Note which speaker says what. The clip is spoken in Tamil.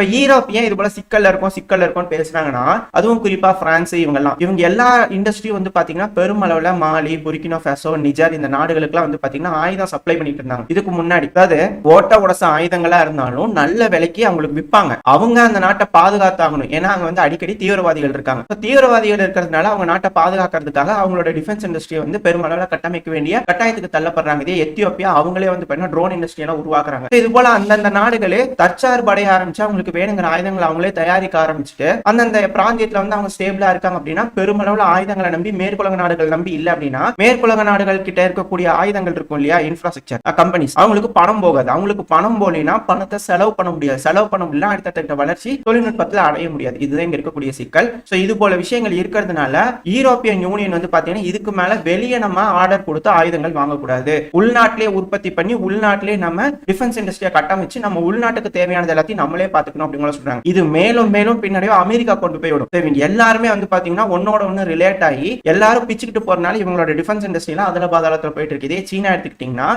Speaker 1: இப்ப யூரோப்பியன் இது போல சிக்கல்ல இருக்கும்னு பேசுறாங்கன்னா, அதுவும் குறிப்பா பிரான்ஸ் இவங்க எல்லா இண்டஸ்ட்ரியும் வந்து பாத்தீங்கன்னா பெருமளவுல மாலி, புர்கினா ஃபாசோ, நிஜர் இந்த நாடுகளுக்குலாம் வந்து பாத்தீங்கன்னா ஆயுதம் சப்ளை பண்ணிட்டு இருந்தாங்க. இதுக்கு முன்னாடி அதாவது ஓட்ட உடச ஆயுதங்களா இருந்தாலும் நல்ல விலைக்கு அவங்களுக்கு விற்பாங்க. அவங்க அந்த நாட்டை பாதுகாத்தாகணும். ஏன்னா அங்க வந்து அடிக்கடி தீவிரவாதிகள் இருக்காங்க. தீவிரவாதிகள் இருக்கிறதுனால அவங்க நாட்டை பாதுகாக்கிறதுக்காக அவங்களோட டிஃபென்ஸ் இண்டஸ்ட்ரியை வந்து பெருமளவுல கட்டமைக்க வேண்டிய கட்டாயத்துக்கு தள்ளப்படுறாங்க. இதே எத்தியோப்பியா அவங்களே வந்து ட்ரோன் இண்டஸ்ட்ரி எல்லாம் உருவாக்குறாங்க. இது போல அந்தந்த நாடுகளே தற்சார்பு அடைய ஆரம்பிச்சு அவங்களுக்கு வேணுங்கிற ஆயுதங்களை அவங்களே தயாரிக்க ஆரம்பிச்சுட்டு அந்தந்த பிராந்தியத்துல வந்து அவங்க ஸ்டேபிளா இருக்காங்க அப்படின்னா, பெருமளவுல ஆயுதங்களை நம்பி மேற்குலக நாடுகள் நம்பி இல்ல அப்படின்னா, மேற்குலக நாடுகள் கிட்ட இருக்கக்கூடிய ஆயுதங்கள் இருக்கும் இல்லையா, இன்ஃப்ராஸ்ட்ரக்சர் கம்பெனிஸ், அவங்களுக்கு பணம் போகாது. அவங்களுக்கு பணம் போலினா பணத்தை செலவு பண்ண முடியாது. செலவு பண்ண முடியல அடுத்த வளர்ச்சி தொழில்நுட்பத்தில் அடைய முடியாது. இதுதான் இங்க இருக்கக்கூடிய சிக்கல். சோ இது போல விஷயங்கள் இருக்கிறதுனால யூரோப்பியன் யூனியன் வந்து பாத்தீங்கன்னா இதுக்கு மேல வெளியே நம்ம ஆர்டர் கொடுத்து ஆயுதங்கள் வாங்கக்கூடாது. உள்நாட்டிலே உற்பத்தி பண்ணி உள்நாட்டிலே நம்ம டிஃபென்ஸ் இண்டஸ்ட்ரியை கட்டமைச்சு நம்ம உள்நாட்டுக்கு தேவையானது எல்லாத்தையும் நம்மளே பாத்துக்கணும் அப்படின்னு சொல்றாங்க. இது மேலும் மேலும் பின்னாடியோ அமெரிக்கா கொண்டு போய் விடும். எல்லாருமே வந்து பாத்தீங்கன்னா ஒன்னோட ஒன்னு ரிலேட் ஆகி எல்லாரும் பிச்சுக்கிட்டு போறதுனால இவங்களோட டிஃபென்ஸ் இண்டஸ்ட்ரி எல்லாம் அதுல பாதாளத்துல போயிட்டு இருக்கு. இதே சீனா எடுத்துக்கிட்டீங்கன்னா